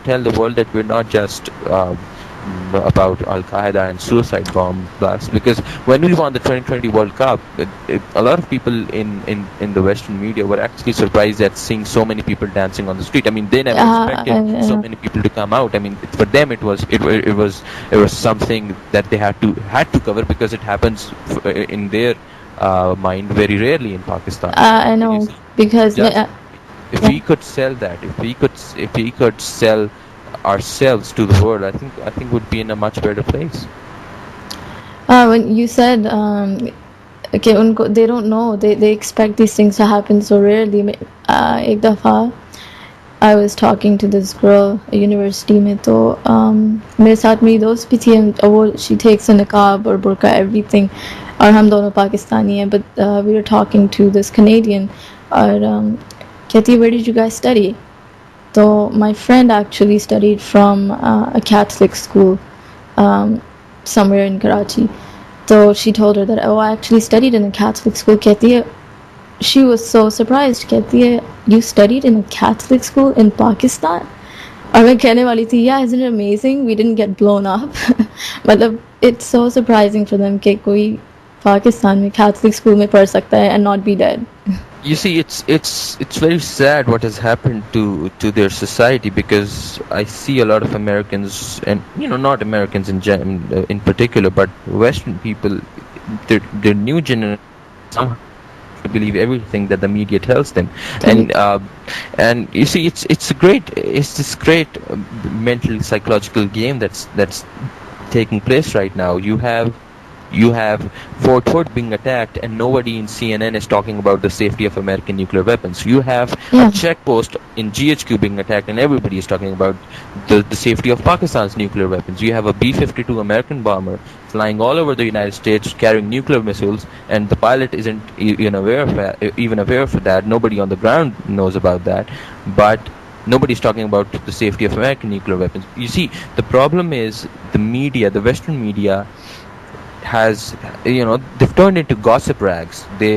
tell the world that we're not just about Al Qaeda and suicide bomb blasts. Because when we won the 2020 World Cup, a lot of people in the Western media were actually surprised at seeing so many people dancing on the street. I mean, they never expected so many people to come out. I mean, for them it was something that they had to cover, because it happens in their mind very rarely in Pakistan. I know, because if we could sell that, if we could sell ourselves to the world, I think would be in a much better place. When you said okay, they don't know, they expect these things to happen so rarely. Ek dafa I was talking to this girl a university में, तो मेरे साथ मेरी दोस्त भी थी, वो she takes a niqab or burqa everything, और हम दोनों पाकिस्तानी हैं, but we were talking to this Canadian, और कहती where did you guys study? So my friend actually studied from a Catholic school somewhere in Karachi. So she told her that, I actually studied in a Catholic school. Kehti hai, she was so surprised. Kehti hai, you studied in a Catholic school in Pakistan? और मैं कहने वाली थी, yeah, isn't it amazing? We didn't get blown up. मतलब it's so surprising for them कि कोई पाकिस्तान में Catholic school में पढ़ सकता है and not be dead. You see, it's very sad what has happened to their society, because I see a lot of Americans, and not Americans in particular, but Western people, their new generation somehow believe everything that the media tells them, and you see, it's this great mental psychological game that's taking place right now. You have Fort Hood being attacked, and nobody in CNN is talking about the safety of American nuclear weapons. You have a checkpost in GHQ being attacked, and everybody is talking about the safety of Pakistan's nuclear weapons. You have a B-52 American bomber flying all over the United States carrying nuclear missiles, and the pilot isn't even aware of that. Nobody on the ground knows about that, but nobody's talking about the safety of American nuclear weapons. You see, the problem is the media, the Western media, has they've turned into gossip rags. They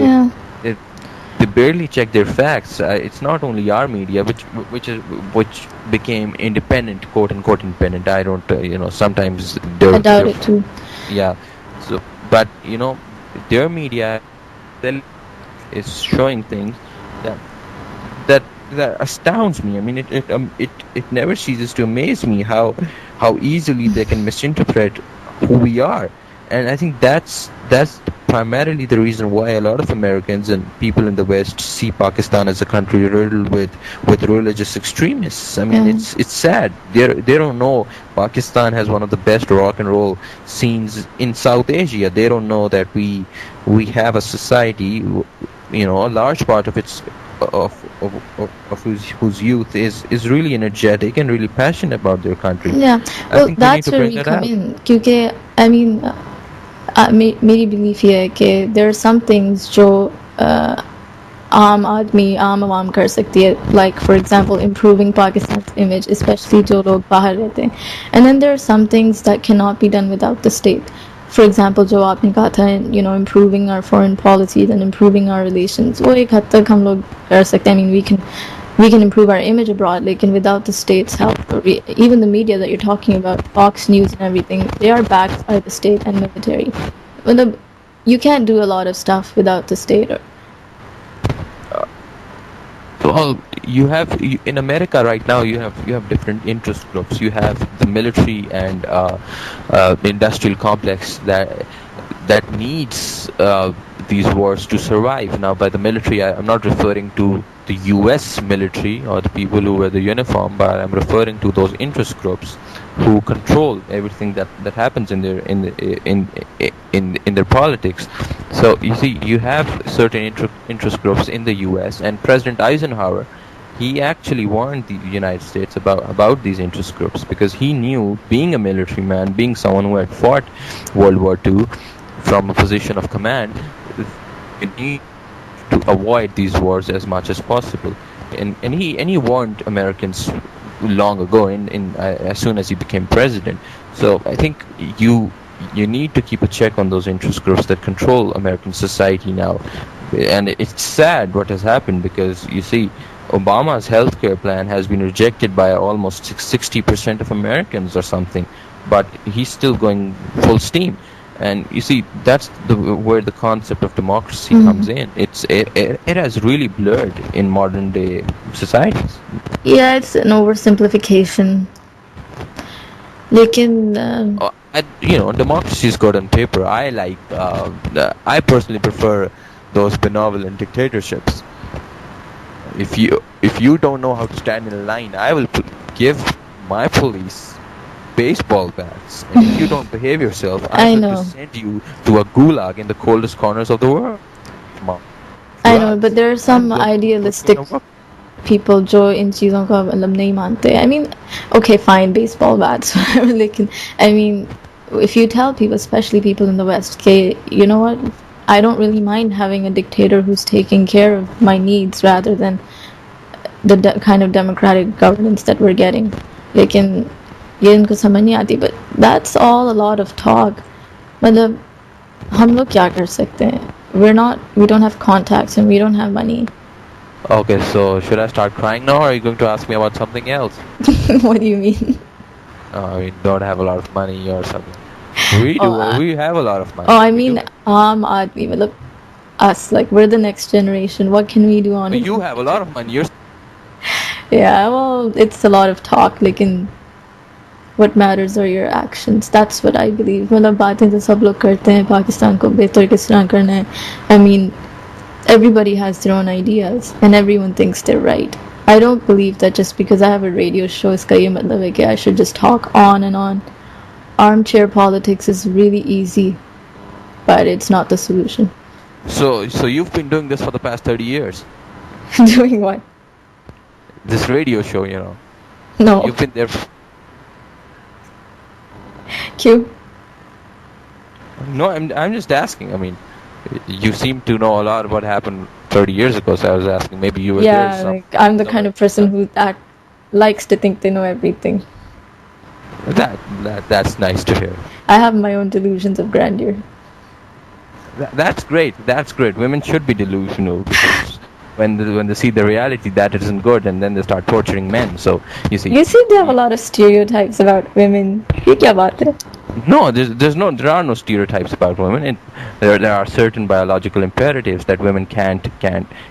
barely check their facts. It's not only our media which became independent, quote unquote independent. I don't sometimes I doubt it too. Yeah, so but their media is showing things that astounds me. I mean, it never ceases to amaze me how easily they can misinterpret who we are. And I think that's primarily the reason why a lot of Americans and people in the West see Pakistan as a country riddled with religious extremists. I mean, it's sad. They don't know Pakistan has one of the best rock and roll scenes in South Asia. They don't know that we have a society, a large part of its whose youth is really energetic and really passionate about their country. Yeah, well, that's where we come in. Because I mean, मेरी belief ये है कि there are some things जो आम आवाम कर सकती है, like for example improving Pakistan's image, especially जो लोग बाहर रहते हैं, and then there are some things that cannot be done without the state. For example, जो आपने कहा था, improving our foreign policy and improving our relations, वो एक हद तक हम लोग कर सकते हैं. I mean, we can improve our image abroad, like, and without the state's help, even the media that you're talking about, Fox News and everything, they are backed by the state and military. You can't do a lot of stuff without the state. Well, in America right now, you have different interest groups. You have the military and industrial complex that needs these wars to survive. Now, by the military, I'm not referring to the U.S. military or the people who wear the uniform, but I'm referring to those interest groups who control everything that happens in their politics. So you see, you have certain interest groups in the U.S. and President Eisenhower, he actually warned the United States about these interest groups, because he knew, being a military man, being someone who had fought World War II from a position of command, you need to avoid these wars as much as possible. And he warned Americans long ago, as soon as he became president. So I think you need to keep a check on those interest groups that control American society now. And it's sad what has happened, because you see, Obama's healthcare plan has been rejected by almost 60% of Americans or something, but he's still going full steam. And you see, that's where the concept of democracy comes in. It has really blurred in modern day societies. Yeah, it's an oversimplification. लेकिन Democracy is good on paper. I personally prefer those benevolent dictatorships. If you don't know how to stand in a line, I will give my police baseball bats, and if you don't behave yourself, I will just send you to a gulag in the coldest corners of the world. I know, but there are some idealistic people जो इन चीज़ों का मतलब नहीं मानते. I mean, okay, fine, baseball bats, लेकिन I mean, if you tell people, especially people in the West, okay, you know what, I don't really mind having a dictator who's taking care of my needs rather than the kind of democratic governance that we're getting. लेकिन ये इनको समझ नहीं आती, but that's all a lot of talk. मतलब हम लोग क्या कर सकते हैं? We don't have contacts and we don't have money. Okay, so should I start crying now, or are you going to ask me about something else? What do you mean? We don't have a lot of money or something. We do. We have a lot of money. Oh, I mean, aadmi, matlab, us, like, we're the next generation. What can we do on it? You have a lot of money. Yeah, well, it's a lot of talk. Like, what matters are your actions. That's what I believe. मतलब बातें तो सब लोग करते हैं पाकिस्तान को बेहतर किस तरह करना है. I mean, everybody has their own ideas and everyone thinks they're right. I don't believe that just because I have a radio show इसका ये मतलब है कि I should just talk on and on. Armchair politics is really easy, but it's not the solution. So you've been doing this for the past 30 years? Doing what? This radio show, No. You've been there Q? No, I'm just asking. I mean, you seem to know a lot of what happened 30 years ago, so I was asking, maybe you were there. Yeah, like, I'm the kind of person who likes to think they know everything. That's nice to hear. I have my own delusions of grandeur. That's great. That's great. Women should be delusional, because when they see the reality that it isn't good, and then they start torturing men. So you see they have a lot of stereotypes about women. ये क्या बात है? No, there are no stereotypes about women. There are certain biological imperatives that women can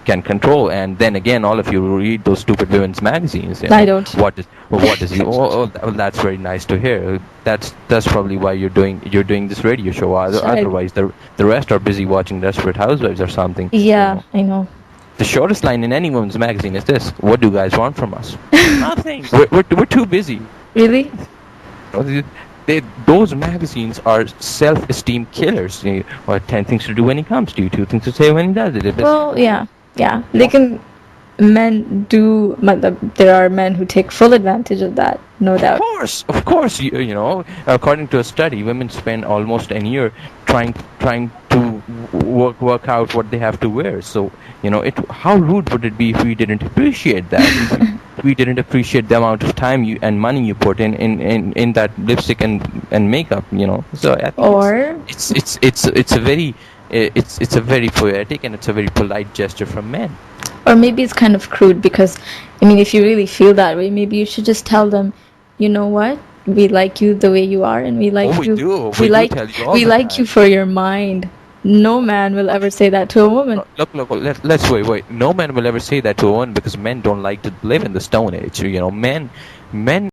control, and then again, all of you read those stupid women's magazines. I don't. What is you? That's very nice to hear. That's probably why you're doing this radio show. Otherwise, the rest are busy watching Desperate Housewives or something. Yeah, I know. The shortest line in any women's magazine is this: "What do you guys want from us?" Nothing. We're too busy. Really? Those magazines are self-esteem killers. 10 things to do when he comes to you, 2 things to say when he does it. Well, yeah. Lekin men do. There are men who take full advantage of that, no doubt. Of course. According to a study, women spend almost a year trying to work out what they have to wear. So how rude would it be if we didn't appreciate that? If we didn't appreciate the amount of time and money you put in that lipstick and makeup. So I think it's a very poetic and it's a very polite gesture from men. Or maybe it's kind of crude, because I mean, if you really feel that way, maybe you should just tell them, you know what, we like you the way you are, and we like you. We like you for your mind. No man will ever say that to a woman. Look, let's wait. No man will ever say that to a woman, because men don't like to live in the Stone Age. Men